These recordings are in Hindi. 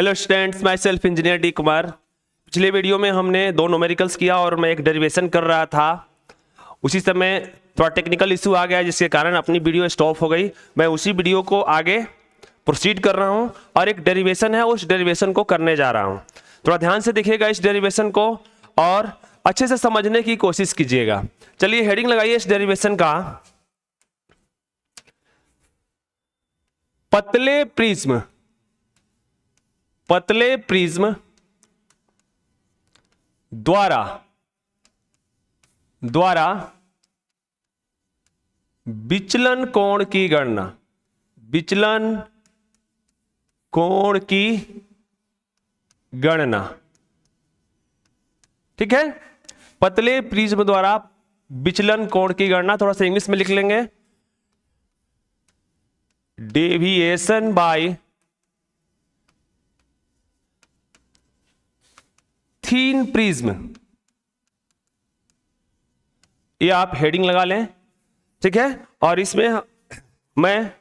Hello students, my self engineer D Kumar. पिछले वीडियो में हमने दो न्यूमेरिकल्स किया और मैं एक डेरिवेशन कर रहा था। उसी समय थोड़ा टेक्निकल इशू आ गया जिसके कारण अपनी वीडियो स्टॉप हो गई। मैं उसी वीडियो को आगे प्रोसीड कर रहा हूं और एक डेरिवेशन है, उस डेरिवेशन को करने जा रहा हूं। थोड़ा ध्यान से देखिएगा इस डेरिवेशन को और अच्छे से समझने की कोशिश कीजिएगा। चलिए हेडिंग लगाइए इस डेरिवेशन का, पतले प्रिज्म द्वारा विचलन कोण की गणना। ठीक है, पतले प्रिज्म द्वारा विचलन कोण की गणना। थोड़ा सा इंग्लिश में लिख लेंगे, डेविएशन बाय थीन प्रिज्म। ये आप हेडिंग लगा लें, ठीक है। और इसमें मैं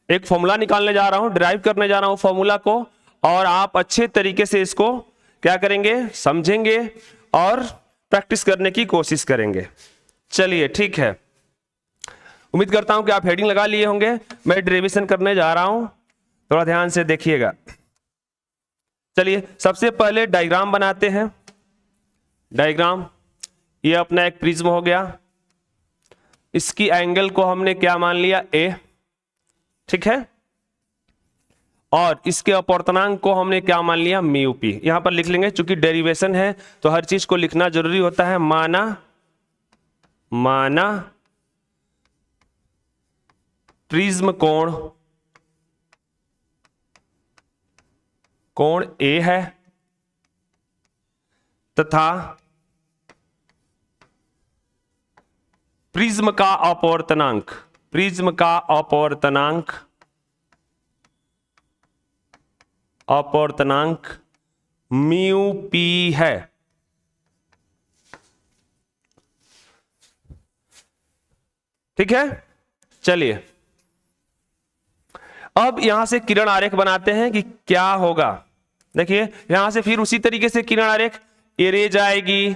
एक फॉर्मूला निकालने जा रहा हूं, डिराइव करने जा रहा हूं फॉर्मूला को, और आप अच्छे तरीके से इसको क्या करेंगे, समझेंगे और प्रैक्टिस करने की कोशिश करेंगे। चलिए ठीक है, उम्मीद करता हूं कि आप हेडिंग लगा लिए होंगे। मैं डेरिवेशन करने जा रहा हूं, थोड़ा ध्यान से देखिएगा। चलिए सबसे पहले डायग्राम बनाते हैं। डायग्राम, ये अपना एक प्रिज्म हो गया, इसकी एंगल को हमने क्या मान लिया, ए, ठीक है। और इसके अपवर्तनांक को हमने क्या मान लिया, म्यू पी। यहां पर लिख लेंगे, चूंकि डेरिवेशन है तो हर चीज को लिखना जरूरी होता है। माना प्रिज्म कोण ए है तथा प्रिज्म का अपवर्तनांक म्यू पी है। ठीक है, चलिए अब यहां से किरण आरेख बनाते हैं कि क्या होगा। देखिए यहां से फिर उसी तरीके से किरण आरेख एरे जाएगी।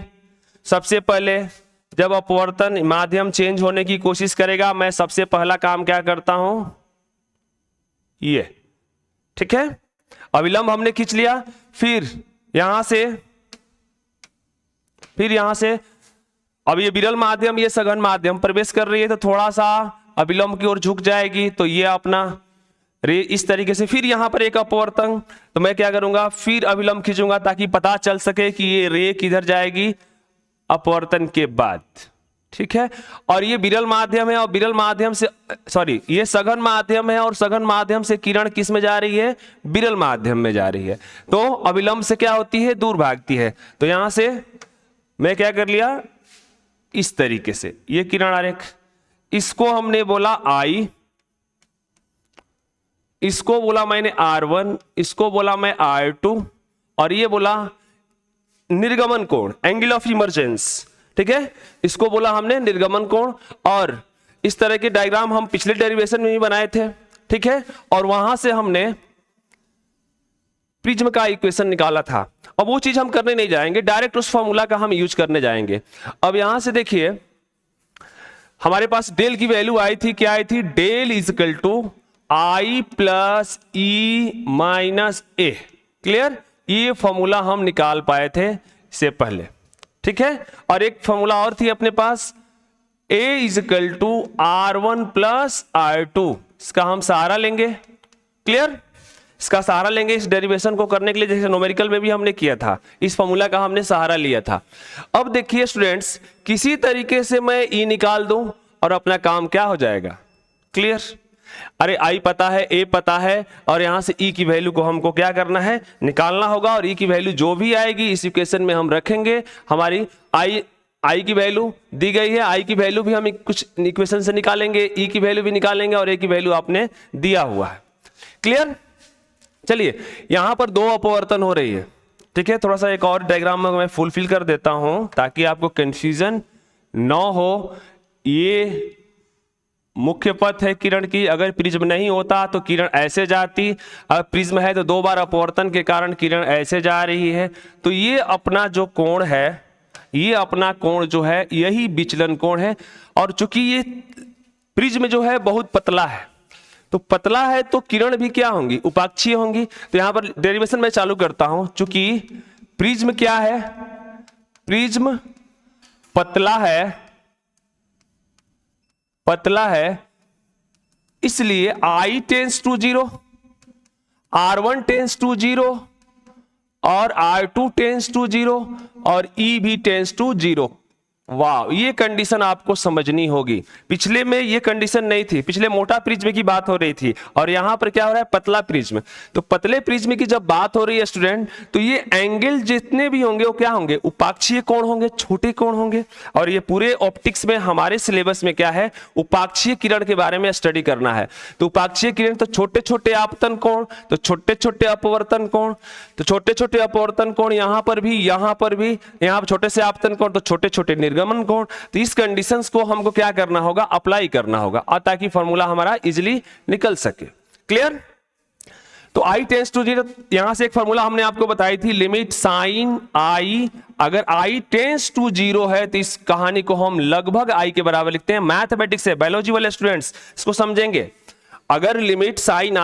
सबसे पहले जब अपवर्तन माध्यम चेंज होने की कोशिश करेगा, मैं सबसे पहला काम क्या करता हूं, ये, ठीक है। अविलंब हमने खींच लिया, फिर यहां से अब ये विरल माध्यम, ये सघन माध्यम प्रवेश कर रही है तो थोड़ा सा अविलंब की ओर झुक जाएगी, तो ये अपना रे इस तरीके से। फिर यहां पर एक अपवर्तन, तो मैं क्या करूंगा, फिर अविलंब खींचूंगा ताकि पता चल सके कि ये रे किधर जाएगी, अपवर्तन के बाद। ठीक है, और ये विरल माध्यम है और विरल माध्यम से ये सघन माध्यम है और सघन माध्यम से किरण किस में जा रही है, विरल माध्यम में जा रही है। तो अविलंब से क्या होती है, दूर भागती है। तो यहां से मैं क्या कर लिया, इस तरीके से ये किरण आरेख, इसको हमने बोला आई, इसको बोला मैंने R1, इसको बोला मैं R2, और ये बोला निर्गमन कोण, एंगल ऑफ इमर्जेंस। ठीक है, इसको बोला हमने निर्गमन कोण। और इस तरह के डायग्राम हम पिछले डेरिवेशन में भी बनाए थे, ठीक है। और वहां से हमने प्रिज्म का इक्वेशन निकाला था। अब वो चीज हम करने नहीं जाएंगे, डायरेक्ट उस फॉर्मूला का हम यूज करने जाएंगे। अब यहां से देखिए हमारे पास डेल की वैल्यू आई थी, क्या आई थी, del is equal to I plus E minus A. Clear, ये फॉर्मूला हम निकाल पाए थे इससे पहले, ठीक है। और एक फॉर्मूला और थी अपने पास, A is equal to R1 plus R2। इसका हम सहारा लेंगे। क्लियर, इसका सहारा लेंगे इस डेरिवेशन को करने के लिए, जैसे न्यूमेरिकल में भी हमने किया था, इस फॉर्मूला का हमने सहारा लिया था। अब देखिए स्टूडेंट्स, किसी तरीके से मैं E निकाल दूं और अपना काम क्या हो जाएगा, क्लियर। अरे आई पता है, ए पता है, और यहां से ई की वैल्यू को हमको क्या करना है, निकालना होगा। और ई की वैल्यू जो भी आएगी इस इक्वेशन में हम रखेंगे। हमारी आई की वैल्यू दी गई है, आई की वैल्यू भी हम कुछ इक्वेशन से निकालेंगे, ई की वैल्यू भी निकालेंगे, और ए की वैल्यू आपने दिया हुआ है। क्लियर, चलिए यहां पर दो अपवर्तन हो रही है, ठीक है। थोड़ा सा एक और डायग्राम में मैं फुलफिल कर देता हूं ताकि आपको कंफ्यूजन ना हो। ये मुख्य पथ है किरण की, अगर प्रिज्म नहीं होता तो किरण ऐसे जाती, अब प्रिज्म है तो दो बार अपवर्तन के कारण किरण ऐसे जा रही है। तो ये अपना जो कोण है, ये अपना कोण जो है यही विचलन कोण है। और चूंकि ये प्रिज्म जो है बहुत पतला है, तो पतला है तो किरण भी क्या होंगी, उपाक्षीय होंगी। तो यहां पर डेरिवेशन मैं चालू करता हूं। चूंकि प्रिज्म क्या है, प्रिज्म पतला है, इसलिए I tends to 0, R1 tends to 0 और R2 टेंस टू 0 और E भी टेंस टू 0। वाह, ये कंडीशन आपको समझनी होगी। पिछले में ये कंडीशन नहीं थी, पिछले मोटा प्रिज्म की बात हो रही थी और यहां पर क्या हो रहा है, पतला प्रिज्म। तो पतले प्रिज्म की जब बात हो रही है स्टूडेंट, तो ये एंगल जितने भी होंगे वो क्या होंगे, उपाक्षीय कोण होंगे, छोटे कोण होंगे। और ये पूरे ऑप्टिक्स में हमारे सिलेबस में क्या है, उपाक्षीय किरण के बारे में स्टडी करना है। तो उपाक्षीय किरण तो छोटे छोटे आपतन कोण, तो छोटे छोटे अपवर्तन कोण, तो छोटे छोटे अपवर्तन कोण यहां पर भी, यहां पर भी, यहां पर छोटे से आपतन कोण तो छोटे छोटे निर्गमन कोण। तो इस कंडीशंस को हमको क्या करना होगा, अप्लाई करना होगा, और ताकि फॉर्मूला हमारा इजीली निकल सके। क्लियर? तो I टेंस टू 0, यहां से एक फॉर्मूला हमने आपको बताई थी, लिमिट साइन I, अगर I टेंस टू 0 है तो इस कहानी को हम लगभग I के बराबर लिखते हैं। मैथमेटिक्स है, बायोलॉजी वाले स्टूडेंट्स इसको समझेंगे। अगर limit sine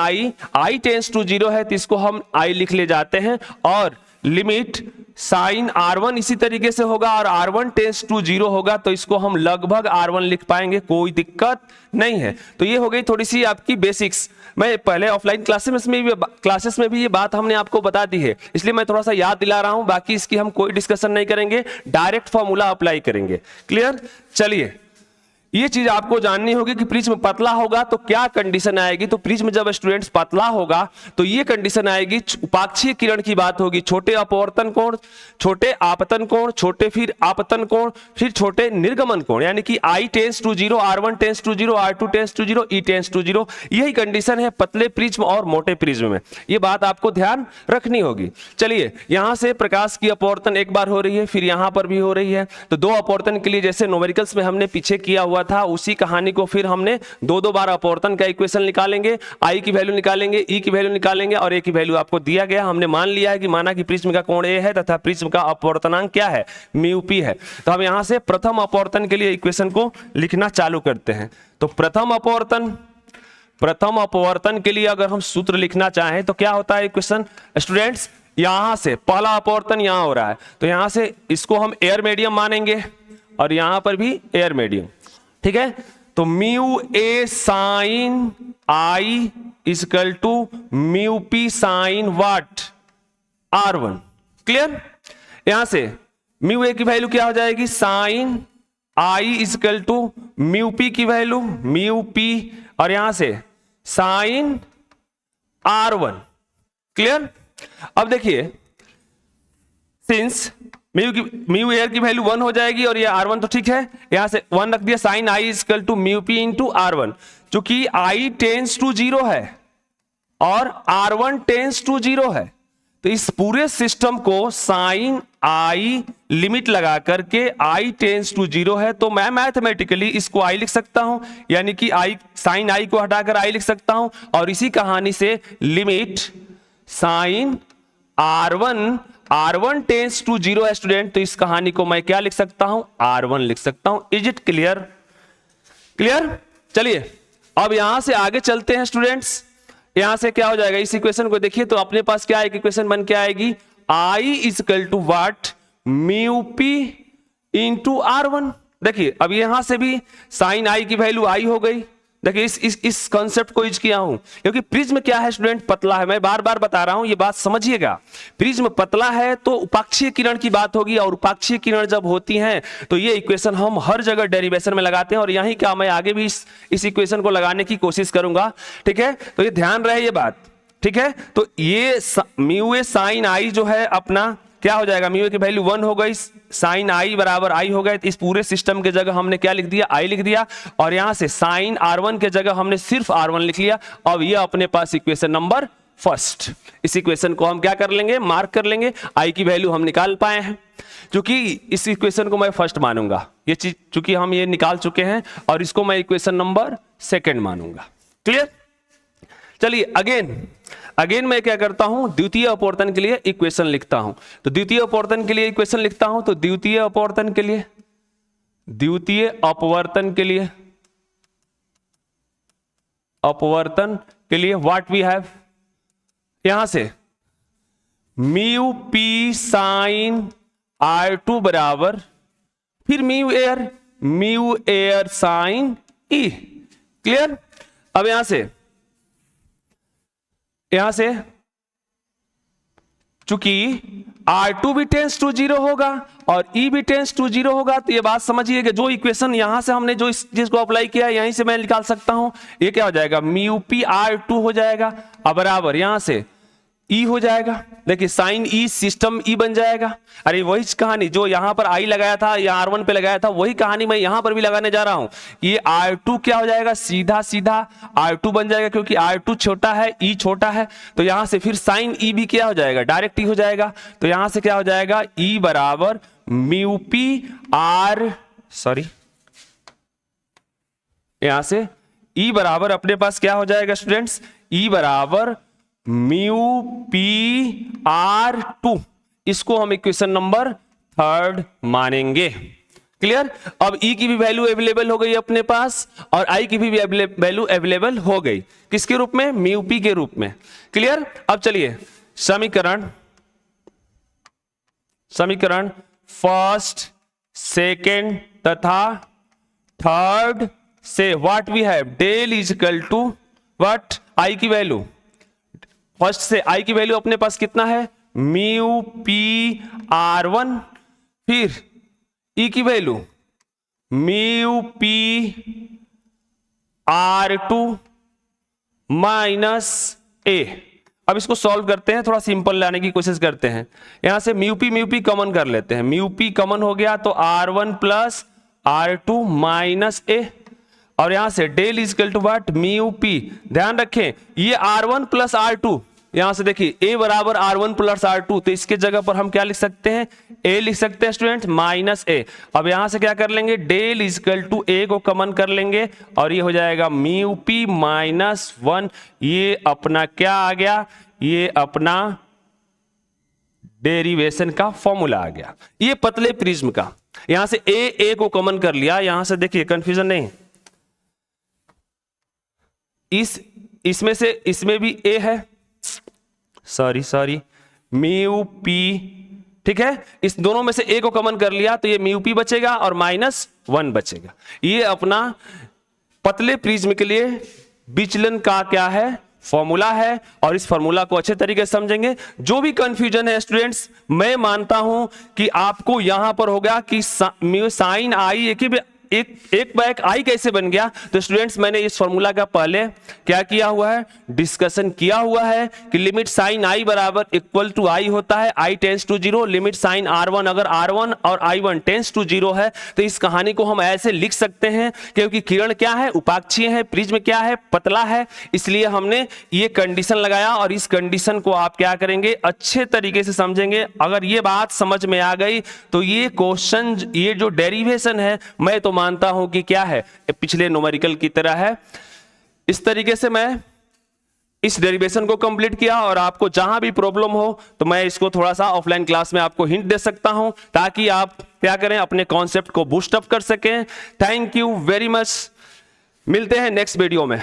I tends to 0 है तो इसको हम I लिख ले जाते हैं, और लिमिट साइन R1 इसी तरीके से होगा और R1 टेंस टू 0 होगा तो इसको हम लगभग R1 लिख पाएंगे, कोई दिक्कत नहीं है। तो ये हो गई थोड़ी सी आपकी बेसिक्स। मैं पहले ऑफलाइन क्लासेस में भी ये बात हमने आपको बता दी है, इसलिए मैं थोड़ा सा याद दिला रहा हूं। बाकी इसकी हम कोई डिस्कशन नहीं करेंगे, डायरेक्ट फॉर्मूला अप्लाई करेंगे। क्लियर? चलिए, ये चीज आपको जाननी होगी कि प्रिज्म पतला होगा तो क्या कंडीशन आएगी। तो प्रिज्म जब स्टूडेंट्स पतला होगा तो ये कंडीशन आएगी, उपाक्षीय किरण की बात होगी, छोटे अपवर्तन कोण, छोटे आपतन कोण, छोटे फिर आपतन कोण, फिर छोटे निर्गमन कोण, यानी कि I tends to 0, R1 tends to 0, R2 tends to 0, E tends to 0। यही कंडीशन है पतले प्रिज्म और मोटे प्रिज्म में, ये बात आपको ध्यान रखनी होगी। चलिए, यहां से प्रकाश की अपवर्तन एक बार हो रही है, फिर यहां पर भी हो रही है। तो दो अपवर्तन के लिए जैसे न्यूमेरिकल्स में हमने पीछे किया हुआ था, उसी कहानी को फिर हमने दो बार अपवर्तन का इक्वेशन निकालेंगे, I की वैल्यू निकालेंगे, E की वैल्यू निकालेंगे और A की वैल्यू आपको दिया गया। हमने मान लिया है कि माना कि प्रिज्म का कोण A है तथा प्रिज्म का अपवर्तनांक क्या है, μp है। तो हम यहां से प्रथम अपवर्तन के लिए इक्वेशन को लिखना चालू करते हैं। तो प्रथम अपवर्तन के लिए अगर हम सूत्र लिखना चाहें तो क्या होता है इक्वेशन स्टूडेंट्स, यहां से पहला अपवर्तन यहां हो रहा है तो यहां से इसको हम एयर मीडियम मानेंगे और यहां पर भी एयर मीडियम, ठीक है। तो mu A sine I equal to mu P sine what R1। Clear? यहां से म्यू ए की वैल्यू क्या हो जाएगी, sine I equal to mu P की वैल्यू म्यू पी और यहां से साइन R1। क्लियर? अब देखिए, सिंस म्यू एयर की वैल्यू 1 हो जाएगी और ये R1 तो ठीक है, यहां से 1 रख दिया, sine I equal to mu P into R1। चूंकि I टेंस टू 0 है और R1 टेंस टू 0 है, तो इस पूरे सिस्टम को साइन I लिमिट लगा करके I टेंस टू 0 है, तो मैं मैथमेटिकली इसको I लिख सकता हूं, यानी कि I साइन I को हटाकर I लिख सकता हूं। और इसी कहानी से limit sign R1 tends to 0 है स्टूडेंट, तो इस कहानी को मैं क्या लिख सकता हूं, R1 लिख सकता हूं। Is it clear? क्लियर? चलिए, अब यहां से आगे चलते हैं स्टूडेंट्स। यहां से क्या हो जाएगा, इस इक्वेशन को देखिए तो अपने पास क्या एक इक्वेशन बन के आएगी, I equal to what mu P into R1। देखिए, अब यहां से भी साइन I की वैल्यू I हो गई। देखिए, इस कॉन्सेप्ट को यूज किया हूं क्योंकि प्रिज्म क्या है स्टूडेंट, पतला है। मैं बार बार बता रहा हूं, ये बात समझिएगा। प्रिज्म पतला है तो उपाक्षीय किरण की बात होगी, और उपाक्षीय किरण जब होती हैं तो ये इक्वेशन हम हर जगह डेरिवेशन में लगाते हैं, और यही क्या मैं आगे भी इस इक्वेशन को लगाने की कोशिश करूंगा। ठीक है, तो ये ध्यान रहे ये बात। ठीक है, तो ये म्यू ए साइन I जो है अपना क्या हो जाएगा, म्यू की वैल्यू 1 हो गई, साइन I बराबर I हो गए। तो इस पूरे सिस्टम के जगह हमने क्या लिख दिया, I लिख दिया, और यहां से साइन R1 के जगह हमने सिर्फ R1 लिख लिया। अब ये अपने पास इक्वेशन नंबर फर्स्ट, इस इक्वेशन को हम क्या कर लेंगे, मार्क कर लेंगे। I की वैल्यू हम निकाल पाए हैं, क्योंकि इस इक्वेशन को मैं फर्स्ट मानूंगा, ये चीज चूंकि हम ये निकाल चुके हैं और इसको मैं इक्वेशन नंबर 2 मानूंगा। क्लियर? चलिए अगेन मैं क्या करता हूं, द्वितीय अपवर्तन के लिए इक्वेशन लिखता हूं। तो द्वितीय अपवर्तन के लिए इक्वेशन लिखता हूं, तो द्वितीय अपवर्तन के लिए व्हाट वी हैव, यहां से म्यू पी साइन R2 बराबर फिर म्यू एयर साइन ई। क्लियर? अब यहां से चूंकि R2 भी टेंस टू 0 होगा और E भी टेंस टू 0 होगा, तो ये बात समझिए कि जो इक्वेशन यहां से हमने जो इस चीज को अप्लाई किया है यहीं से मैं निकाल सकता हूं। ये क्या हो जाएगा, म्यू पी R2 हो जाएगा अब बराबर यहां से E हो जाएगा। देखिए साइन E सिस्टम E बन जाएगा। अरे वही कहानी जो यहां पर I लगाया था या R1 पे लगाया था, वही कहानी मैं यहां पर भी लगाने जा रहा हूं। ये R2 क्या हो जाएगा, सीधा R2 बन जाएगा, क्योंकि R2 छोटा है E छोटा है। तो यहां से फिर साइन E भी क्या हो जाएगा, डायरेक्ट E हो जाएगा। तो यहां से क्या हो जाएगा, E बराबर म्यू पी आर, यहां से E बराबर अपने पास क्या हो जाएगा स्टूडेंट्स, E बराबर म्यू पी R2। इसको हम इक्वेशन नंबर 3 मानेंगे। क्लियर? अब E की भी वैल्यू अवेलेबल हो गई अपने पास और I की भी वैल्यू अवेलेबल हो गई, किसके रूप में, म्यू पी के रूप में। क्लियर? अब चलिए समीकरण फर्स्ट, सेकेंड तथा थर्ड से what we have, del is equal to what, I की वैल्यू, फर्स्ट से I की वैल्यू अपने पास कितना है, म्यू पी R1, फिर E की value mu P R2 minus A। अब इसको सॉल्व करते हैं, थोड़ा सिंपल लाने की कोशिश करते हैं। यहां से म्यू पी कॉमन कर लेते हैं, म्यू पी कॉमन हो गया तो R1 plus R2 minus A, और यहां से del is equal to what, mu P. ध्यान रखें ये R1 प्लस R2, यहां से देखिए A बराबर R1 प्लस R2, तो इसके जगह पर हम क्या लिख सकते हैं, A लिख सकते हैं स्टूडेंट, माइनस A। अब यहां से क्या कर लेंगे, del is equal to A को कॉमन कर लेंगे और ये हो जाएगा म्यू पी माइनस 1। ये अपना क्या आ गया, ये अपना डेरिवेशन का फॉर्मूला आ गया, ये पतले प्रिज्म का। यहां से A को कॉमन कर लिया, यहां से देखिए कंफ्यूजन नहीं, इसमें से इसमें भी A है, सॉरी म्यू पी, ठीक है, इस दोनों में से A को कॉमन कर लिया तो ये म्यू पी बचेगा और माइनस 1 बचेगा। ये अपना पतले प्रिज्म के लिए विचलन का क्या है, फॉर्मूला है, और इस फॉर्मूला को अच्छे तरीके से समझेंगे। जो भी कंफ्यूजन है स्टूडेंट्स, मैं मानता हूं कि आपको यहां पर होगा कि साइन आई एक बैक आई कैसे बन गया। तो स्टूडेंट्स मैंने इस फॉर्मूला का पहले क्या किया हुआ है, डिस्कशन किया हुआ है कि लिमिट साइन आई बराबर इक्वल टू आई होता है, I tends to 0, limit sign R1 अगर R1 और I1 टेंस टू 0 है तो इस कहानी को हम ऐसे लिख सकते हैं, क्योंकि किरण क्या है, उपाक्षीय है, प्रिज्म क्या है, पतला है, इसलिए हमने ये कंडीशन लगाया। और इस कंडीशन को आप क्या करेंगे, अच्छे तरीके से समझेंगे। अगर ये बात समझ में आ गई तो ये क्वेश्चन, ये जो डेरिवेशन है, मैं तो मानता हूं कि क्या है, पिछले न्यूमेरिकल की तरह है। इस तरीके से मैं इस डेरिवेशन को कंप्लीट किया, और आपको जहां भी प्रॉब्लम हो तो मैं इसको थोड़ा सा ऑफलाइन क्लास में आपको हिंट दे सकता हूं, ताकि आप क्या करें, अपने कॉन्सेप्ट को बूस्ट अप कर सकें। थैंक यू वेरी मच, मिलते हैं नेक्स्ट वीडियो में।